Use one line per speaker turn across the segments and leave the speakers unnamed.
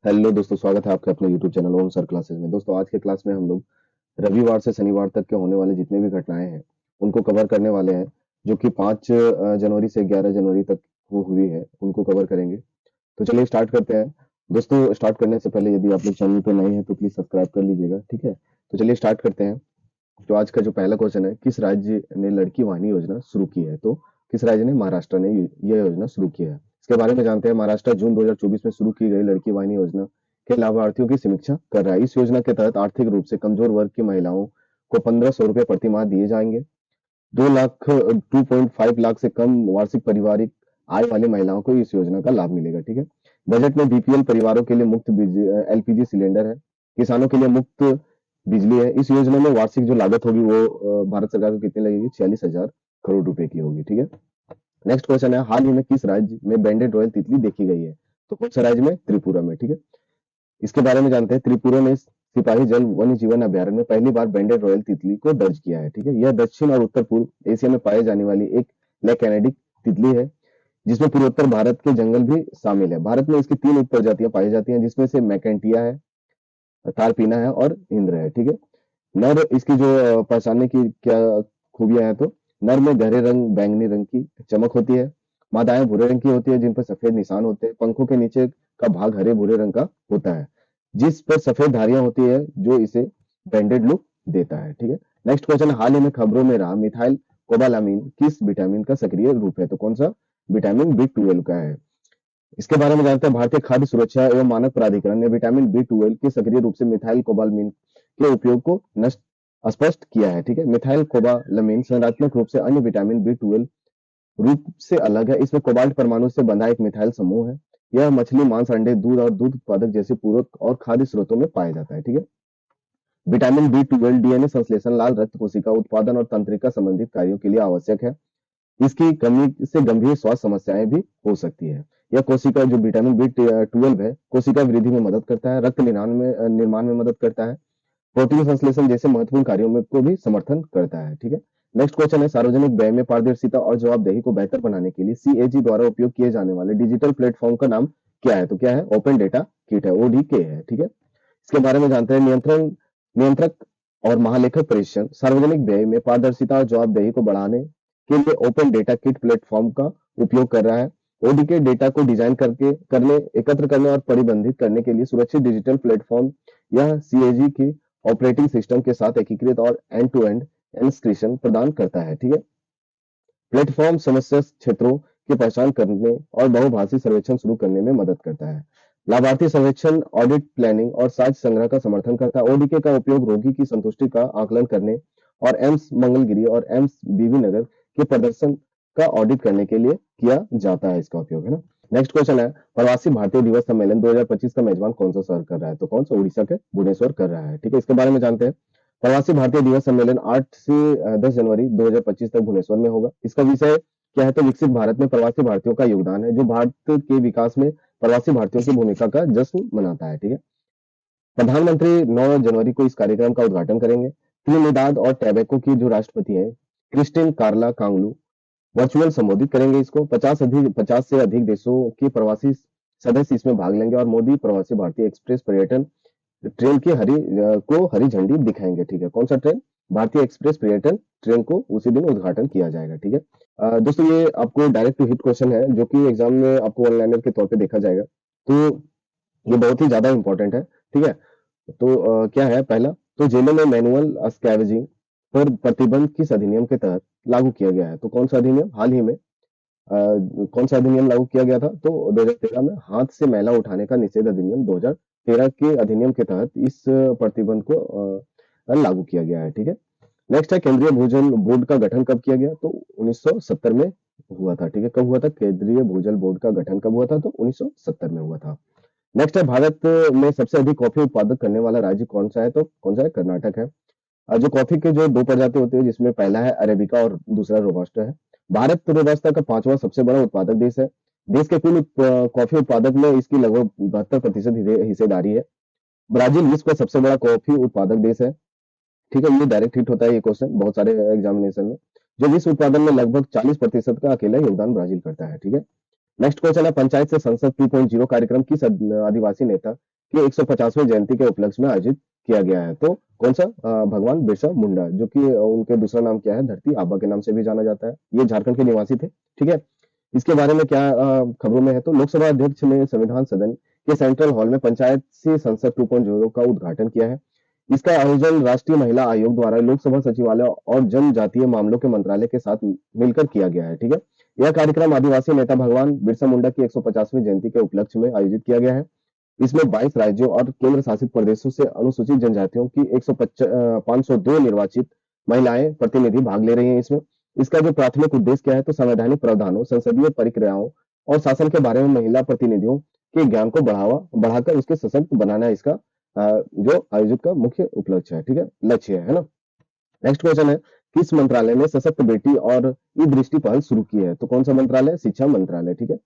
Hello दोस्तों, स्वागत है आपके अपने यूट्यूब चैनल ओम सर क्लासेस में। दोस्तों, आज के क्लास में हम लोग रविवार से शनिवार तक के होने वाले जितने भी घटनाएं हैं उनको कवर करने वाले हैं, जो कि 5 जनवरी से 11 जनवरी तक वो हुई है, उनको कवर करेंगे। तो चलिए स्टार्ट करते हैं। दोस्तों, स्टार्ट करने से पहले यदि आप लोग चैनल पे नए हैं तो प्लीज सब्सक्राइब कर लीजिएगा, ठीक है। तो चलिए स्टार्ट करते हैं। तो आज का जो पहला क्वेश्चन है, किस राज्य ने लड़की वाहिनी योजना शुरू की है? तो किस राज्य ने? महाराष्ट्र ने यह योजना शुरू की है। इसके बारे में जानते हैं। महाराष्ट्र जून 2024 में शुरू की गई लड़की वाहिनी योजना के लाभार्थियों की समीक्षा कर रहा है। इस योजना के तहत आर्थिक रूप से कमजोर वर्ग की महिलाओं को 1500 रुपए प्रति माह दिए जाएंगे। 2.5 लाख से कम वार्षिक पारिवारिक आय वाली महिलाओं को इस योजना का लाभ मिलेगा, ठीक है। बजट में बीपीएल परिवारों के लिए मुफ्त एलपीजी सिलेंडर है। किसानों के लिए मुफ्त बिजली है। इस योजना में वार्षिक जो लागत होगी वो भारत सरकार को कितनी लगेगी? 46,000 करोड़ रुपए की होगी, ठीक है। नेक्स्ट क्वेश्चन है, हाल ही में किस राज्य में बैंडेड रॉयल तितली देखी गई है? तो कौन सा राज्य में? त्रिपुरा में, ठीक है। इसके बारे में जानते हैं। त्रिपुरा ने सिपाही जल वन्य जीवन अभ्यारण्य में पहली बार बैंडेड रॉयल तितली को दर्ज किया है, ठीक है। यह दक्षिण और उत्तर पूर्व एशिया में पाई जाने वाली एक ब्लैक कैनेडिक तितली है, जिसमें पूर्वोत्तर भारत के जंगल भी शामिल है। भारत में इसकी 3 उपप्रजातियां पाई जाती हैं, जिसमें से मैकेंटिया है, तारपीना है और इंद्र है, ठीक है। नर इसकी जो पहचानने की क्या खूबियां हैं, तो नर में गहरे रंग बैंगनी रंग की चमक होती है। मादाएं भूरे रंग की होती है, जिन पर सफेद निशान होते हैं। पंखों के नीचे का भाग हरे भूरे रंग का होता है, जिस पर सफेद धारियां होती है, जो इसे बैंडेड लुक देता है, ठीक है। नेक्स्ट क्वेश्चन, हाल ही में खबरों में रहा मिथाइल कोबालामीन किस विटामिन का सक्रिय रूप है? तो कौन सा? विटामिन बी 12 का है। इसके बारे में जानते हैं। भारतीय खाद्य सुरक्षा एवं मानक प्राधिकरण ने विटामिन बी 12 के सक्रिय रूप से मिथाइल कोबालमीन के उपयोग को नष्ट स्पष्ट किया है, ठीक है। मिथाइल कोबालामीन संरचनात्मक रूप से अन्य विटामिन बी 12 रूप से अलग है। इसमें कोबाल्ट परमाणु से बंधा एक मिथाइल समूह है। यह मछली, मांस, अंडे, दूध और दूध उत्पादक जैसे पूरक और खाद्य स्रोतों में पाया जाता है, ठीक है। विटामिन बी 12 डीएनए संश्लेषण, लाल रक्त कोशिका उत्पादन और तंत्रिका संबंधित कार्यों के लिए आवश्यक है। इसकी कमी से गंभीर स्वास्थ्य समस्याएं भी हो सकती है। यह कोशिका जो विटामिन बी 12 है, कोशिका वृद्धि में मदद करता है, रक्त निर्माण में मदद करता है, प्रोटीन संश्लेषण जैसे महत्वपूर्ण कार्यों में को भी समर्थन करता है, ठीक है। नेक्स्ट क्वेश्चन है, सार्वजनिक व्यय में पारदर्शिता और जवाबदेही को बेहतर बनाने के लिए सीएजी द्वारा उपयोग किए जाने वाले डिजिटल प्लेटफॉर्म का नाम क्या है? तो क्या है? ओपन डेटा किट है, ओडीके है, ठीक है। इसके बारे में जानते हैं। नियंत्रक और महालेखक परिषद सार्वजनिक व्यय में पारदर्शिता और जवाबदेही को बढ़ाने के लिए ओपन डेटा किट प्लेटफॉर्म का उपयोग कर रहा है। ओडीके डेटा को डिजाइन एकत्र करने और प्रबंधित करने के लिए सुरक्षित डिजिटल प्लेटफॉर्म। यह सीएजी की ऑपरेटिंग सिस्टम के साथ एकीकृत और एंड टू एंड एन्क्रिप्शन प्रदान करता है, ठीक है। प्लेटफॉर्म समस्या क्षेत्रों की पहचान करने और बहुभाषी सर्वेक्षण शुरू करने में मदद करता है। लाभार्थी सर्वेक्षण, ऑडिट प्लानिंग और साक्ष्य संग्रह का समर्थन करता है। ओडीके का उपयोग रोगी की संतुष्टि का आकलन करने और एम्स मंगलगिरी और एम्स बीबी नगर के प्रदर्शन का ऑडिट करने के लिए किया जाता है। इसका उपयोग, है ना। नेक्स्ट क्वेश्चन है, प्रवासी भारतीय दिवस सम्मेलन 2025 का मेजबान कौन सा शहर कर रहा है? तो कौन सा? उड़ीसा के भुवनेश्वर कर रहा है, ठीक है। इसके बारे में जानते हैं। प्रवासी भारतीय दिवस सम्मेलन 8 से 10 जनवरी 2025 तक भुवनेश्वर में होगा। इसका विषय क्या है? तो विकसित भारत में प्रवासी भारतीयों का योगदान है, जो भारत के विकास में प्रवासी भारतीयों की भूमिका का जश्न मनाता है, ठीक है। प्रधानमंत्री 9 जनवरी को इस कार्यक्रम का उद्घाटन करेंगे। त्रिनिदाद और टैबेको की जो राष्ट्रपति है, क्रिस्टिन कार्ला कांगलू, वर्चुअल संबोधित करेंगे इसको। 50 से अधिक देशों के प्रवासी सदस्य इसमें भाग लेंगे और मोदी प्रवासी भारतीय एक्सप्रेस पर्यटन ट्रेन की हरी झंडी दिखाएंगे, ठीक है। कौन सा ट्रेन? भारतीय एक्सप्रेस पर्यटन ट्रेन को उसी दिन उद्घाटन किया जाएगा, ठीक है। दोस्तों, ये आपको डायरेक्ट टू हिट क्वेश्चन है, जो कि एग्जाम में आपको ऑनलाइनर के तौर पे देखा जाएगा। तो ये बहुत ही ज्यादा इंपॉर्टेंट है, ठीक है। तो क्या है? पहला, तो जेलों में मैनुअल स्कैवेजिंग पर प्रतिबंध किस अधिनियम के तहत लागू किया गया है? तो कौन सा अधिनियम? हाल ही में कौन सा अधिनियम लागू किया गया था? तो 2013 में हाथ से मैला उठाने का निषेध अधिनियम 2013 के अधिनियम के तहत इस प्रतिबंध को लागू किया गया है, ठीक है। नेक्स्ट है, केंद्रीय भूजल बोर्ड का गठन कब किया गया? तो 1970 में हुआ था, ठीक है। कब हुआ था केंद्रीय भूजल बोर्ड का गठन? कब हुआ था? तो 1970 में हुआ था। नेक्स्ट है, भारत में सबसे अधिक कॉफी उत्पादक करने वाला राज्य कौन सा है? तो कौन सा है? कर्नाटक है। जो कॉफी के जो 2 प्रजाति होती है, जिसमें पहला है अरेबिका और दूसरा रोबस्टा है। भारत रोबस्टा का 5वां सबसे बड़ा उत्पादक देश है। देश के कुल कॉफी उत्पादक में इसकी लगभग 72% हिस्सेदारी है। ब्राजील विश्व का सबसे बड़ा कॉफी उत्पादक देश है, ठीक है। ये डायरेक्ट हिट होता है ये क्वेश्चन बहुत सारे एग्जामिनेशन में। जो विश्व उत्पादन में लगभग 40% का अकेला योगदान ब्राजील करता है, ठीक है। नेक्स्ट क्वेश्चन है, पंचायत से संसद 2.0 कार्यक्रम किस आदिवासी नेता के 150वें जयंती के उपलक्ष्य में आयोजित किया गया है। तो कौन सा? भगवान बिरसा मुंडा, जो कि उनके दूसरा नाम क्या है? धरती आबा के नाम से भी जाना जाता है। ये झारखंड के निवासी थे, ठीक है। इसके बारे में क्या खबरों में है, तो लोकसभा अध्यक्ष ने संविधान सदन के सेंट्रल हॉल में पंचायत से संसद 2.0 का उद्घाटन किया है। इसका आयोजन राष्ट्रीय महिला आयोग द्वारा लोकसभा सचिवालय और जनजातीय मामलों के मंत्रालय के साथ मिलकर किया गया है, ठीक है। यह कार्यक्रम आदिवासी नेता भगवान बिरसा मुंडा की 150वीं जयंती के उपलक्ष्य में आयोजित किया गया है। इसमें 22 राज्यों और केंद्र शासित प्रदेशों से अनुसूचित जनजातियों की 502 निर्वाचित महिलाएं प्रतिनिधि भाग ले रही हैं इसमें। इसका जो प्राथमिक उद्देश्य क्या है, तो संवैधानिक प्रावधानों, संसदीय प्रक्रियाओं और शासन के बारे में महिला प्रतिनिधियों के ज्ञान को बढ़ाकर उसके सशक्त बनाना इसका जो आयोजित का मुख्य उपलक्ष्य है, ठीक है, लक्ष्य है ना। नेक्स्ट क्वेश्चन है, किस मंत्रालय ने सशक्त बेटी और ई दृष्टि पहल शुरू की है? तो कौन सा मंत्रालय? शिक्षा मंत्रालय, ठीक है।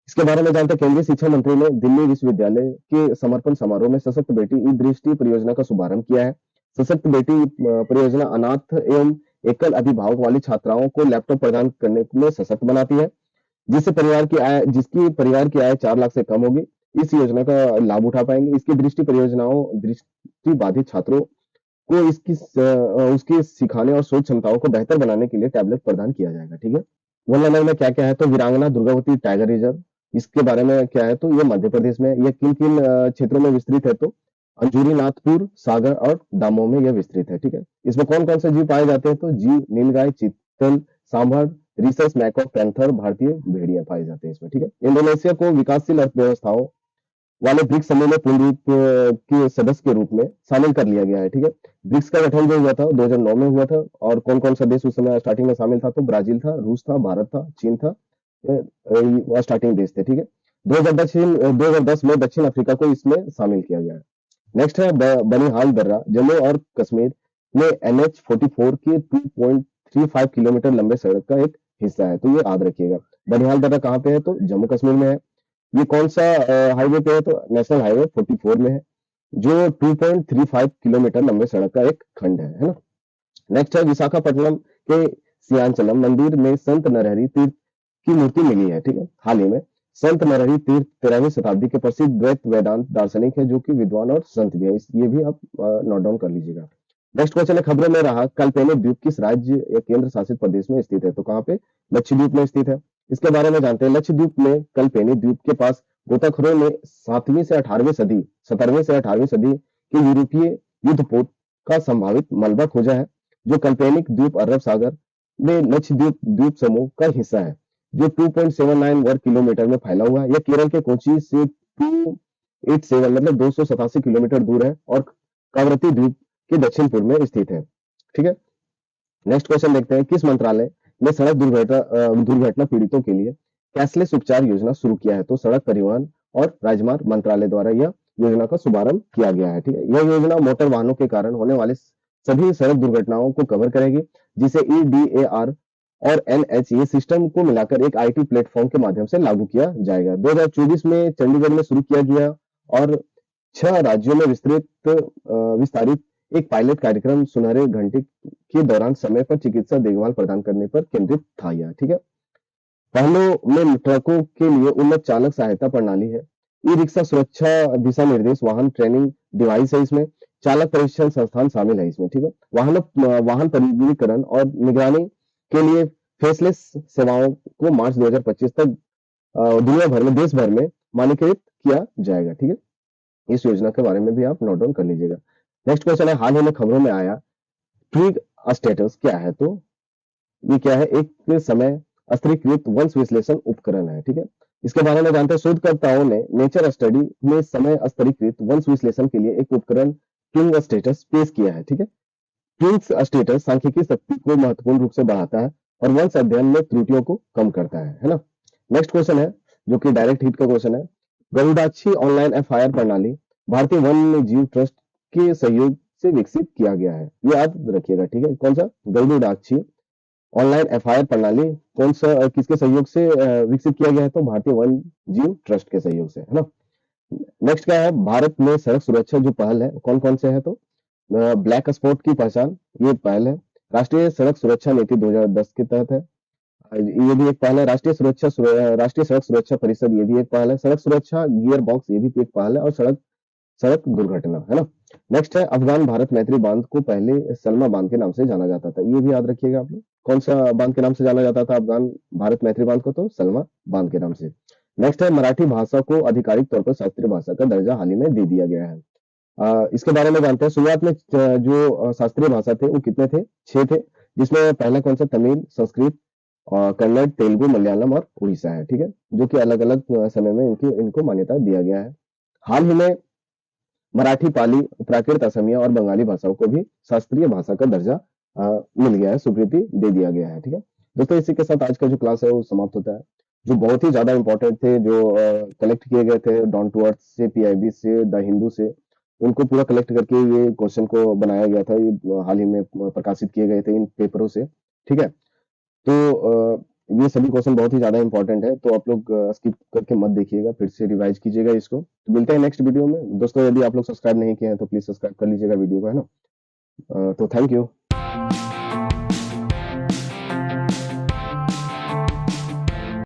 इसके बारे में जानते हैं, केंद्रीय शिक्षा मंत्री ने दिल्ली विश्वविद्यालय के समर्पण समारोह में सशक्त बेटी ई दृष्टि परियोजना का शुभारंभ किया है। सशक्त बेटी परियोजना अनाथ एवं एकल अभिभावक वाली छात्राओं को लैपटॉप प्रदान करने में सशक्त बनाती है, जिसकी परिवार की आय 4 लाख से कम होगी, इस योजना का लाभ उठा पाएंगे। इसकी दृष्टि बाधित छात्रों को उसकी सिखाने और सोच क्षमताओं को बेहतर बनाने के लिए टैबलेट प्रदान किया जाएगा, ठीक है। वन लाइनर में क्या क्या है, तो वीरांगना दुर्गावती टाइगर रिजर्व, इसके बारे में क्या है, तो ये मध्य प्रदेश में, ये किन किन क्षेत्रों में विस्तृत है, तो अंजूरी नाथपुर, सागर और दामोह में यह विस्तृत है, ठीक है। इसमें कौन कौन से जीव पाए जाते हैं, तो जीव नीलगाय, चीतल, सांभर, रिसस मैकॉक, पैंथर, भारतीय भेड़िया पाए जाते हैं इसमें, ठीक है। इंडोनेशिया को विकासशील अर्थव्यवस्थाओं वाले ब्रिक्स समूह में पूर्ण रूप के सदस्य के रूप में शामिल कर लिया गया है, ठीक है। ब्रिक्स का गठन जो हुआ था 2009 में हुआ था, और कौन कौन सा देश उस समय स्टार्टिंग में शामिल था, तो ब्राजील था, रूस था, भारत था, चीन था, स्टार्टिंग देश थे, ठीक है। 2010 में दक्षिण अफ्रीका को इसमें शामिल किया गया है। नेक्स्ट है बनिहाल दर्रा, जम्मू और कश्मीर में NH44 के 2.35 किलोमीटर लंबे सड़क का एक हिस्सा है, तो ये याद रखिएगा। बनिहाल दर्रा कहाँ पे है, तो जम्मू कश्मीर में है। ये कौन सा हाईवे पे है, तो नेशनल हाईवे 44 में है, जो 2.35 किलोमीटर लंबे सड़क का एक खंड है ना। नेक्स्ट है विशाखापट्टनम के सियांचलम मंदिर में संत नरहरि तीर्थ की मूर्ति मिली है, ठीक है, हाल ही में। संत नरहरि तीर्थ 13वीं शताब्दी के प्रसिद्ध द्वैत वेदांत दार्शनिक है, जो कि विद्वान और संत भी है। ये भी आप नोट डाउन कर लीजिएगा। नेक्स्ट क्वेश्चन है, खबरों में रहा, कल्पेनी द्वीप किस राज्य या केंद्र शासित प्रदेश में स्थित है? तो कहाँ पे? लक्षद्वीप में स्थित है। इसके बारे में जानते हैं, लक्षद्वीप में कल्पेनी द्वीप के पास गोताखोरों ने 17वीं से 18वीं सदी के यूरोपीय युद्धपोत का संभावित मलबा खोजा है, जो कल्पेनिक द्वीप अरब सागर में लक्षद्वीप द्वीप समूह का हिस्सा है, जो 2.79 वर्ग किलोमीटर में फैला हुआ है। यह केरल के कोची से 287 मतलब 287 किलोमीटर दूर है और कावरती द्वीप के दक्षिण पूर्व में स्थित है, ठीक है। नेक्स्ट क्वेश्चन देखते हैं, किस मंत्रालय ने सड़क दुर्घटना पीड़ितों के लिए कैशलेस उपचार योजना शुरू किया है? तो सड़क परिवहन और राजमार्ग मंत्रालय द्वारा यह योजना का शुभारंभ किया गया है, ठीक है। यह योजना मोटर वाहनों के कारण होने वाले सभी सड़क दुर्घटनाओं को कवर करेगी, जिसे EDAR और NHA सिस्टम को मिलाकर एक IT प्लेटफॉर्म के माध्यम से लागू किया जाएगा। 2024 में चंडीगढ़ में शुरू किया गया और 6 राज्यों में विस्तारित एक पायलट कार्यक्रम सुनहरे घंटे के दौरान समय पर चिकित्सा देखभाल प्रदान करने पर केंद्रित था यह, ठीक है। वाहनों में ट्रकों के लिए उन्नत चालक सहायता प्रणाली है। ई रिक्शा सुरक्षा दिशा निर्देश वाहन ट्रेनिंग डिवाइस है इसमें। चालक प्रशिक्षण संस्थान शामिल है इसमें, ठीक है। वाहन पंजीकरण और निगरानी के लिए फेसलेस सेवाओं को मार्च 2025 तक दुनिया भर में, देश भर में मान्यकृत किया जाएगा, ठीक है। इस योजना के बारे में भी आप नोट डाउन कर लीजिएगा। नेक्स्ट क्वेश्चन है, हाल ही में खबरों में आया ट्विग स्टेटस क्या है? तो ये क्या है? एक समय स्तरीकृत वंश विश्लेषण उपकरण है, ठीक है। इसके बारे में जानते हैं, शोधकर्ताओं ने नेचर स्टडी में समय स्तरीकृत वंश विश्लेषण के लिए एक उपकरण ट्विग स्टेटस पेश किया है, ठीक है। ट्विग स्टेटस सांख्यिकी शक्ति को महत्वपूर्ण रूप से बढ़ाता है और वंश अध्ययन में त्रुटियों को कम करता है ना। नेक्स्ट क्वेश्चन है, जो कि डायरेक्ट हिट का क्वेश्चन है, गरुड़ाक्षी ऑनलाइन FIR प्रणाली भारतीय वन्य जीव ट्रस्ट के सहयोग से विकसित किया गया है, ये याद रखिएगा, ठीक है। कौन सा? गरुड़ाक्षी ऑनलाइन FIR प्रणाली कौन सा, किसके सहयोग से विकसित किया गया है? तो भारतीय वन्य जीव ट्रस्ट के सहयोग से, है ना। नेक्स्ट क्या है, भारत में सड़क सुरक्षा जो पहल है कौन कौन से है? तो ब्लैक स्पॉट की पहचान, ये पहल है। राष्ट्रीय सड़क सुरक्षा नीति 2010 के तहत है, ये भी एक पहल है। राष्ट्रीय सड़क सुरक्षा परिषद, ये भी एक पहल है। सड़क सुरक्षा गियर बॉक्स, ये भी एक पहल है। और सड़क सड़क दुर्घटना, है ना? नेक्स्ट है अफ़गान भारत मैत्री बांध को पहले सलमा बांध के नाम से जाना जाता था। ये भी याद रखिएगा आप लोग। कौन-सा बांध के नाम से जाना जाता था अफ़गान भारत मैत्री बांध को? तो सलमा बांध के नाम से। नेक्स्ट है मराठी भाषा को आधिकारिक तौर पर शास्त्रीय भाषा का दर्जा हाल ही में दे दिया गया है। इसके बारे में जानते हैं। शुरुआत में जो शास्त्रीय भाषा थे वो कितने थे? 6 थे, जिसमें पहला कौन सा तमिल, संस्कृत, कन्नड़, तेलुगु, मलयालम और उड़ीसा है, ठीक है? जो कि अलग-अलग समय में इनको मान्यता दिया गया है। हाल ही में मराठी, पाली, प्राकृत, असमिया और बंगाली भाषाओं को भी शास्त्रीय भाषा का दर्जा मिल गया है, स्वीकृति दे दिया गया है, ठीक है? दोस्तों इसी के साथ आज का जो क्लास है वो समाप्त होता है। जो बहुत ही ज़्यादा इम्पोर्टेंट थे, जो कलेक्ट किए गए थे डाउन टू अर्थ से, पीआईबी से, द हिंदू से, उनको पूरा कलेक्ट करके ये क्वेश्चन को बनाया गया था। ये हाल ही में प्रकाशित किए गए थे इन पेपरों से, ठीक है? तो ये सभी क्वेश्चन बहुत ही ज़्यादा इम्पोर्टेंट है, तो आप लोग स्किप करके मत देखिएगा, फिर से रिवाइज़ कीजिएगा इसको। तो मिलते हैं नेक्स्ट वीडियो में। दोस्तों यदि आप लोग सब्सक्राइब नहीं किए हैं तो प्लीज़ सब्सक्राइब कर लीजिएगा वीडियो को, है ना? तो थैंक यू।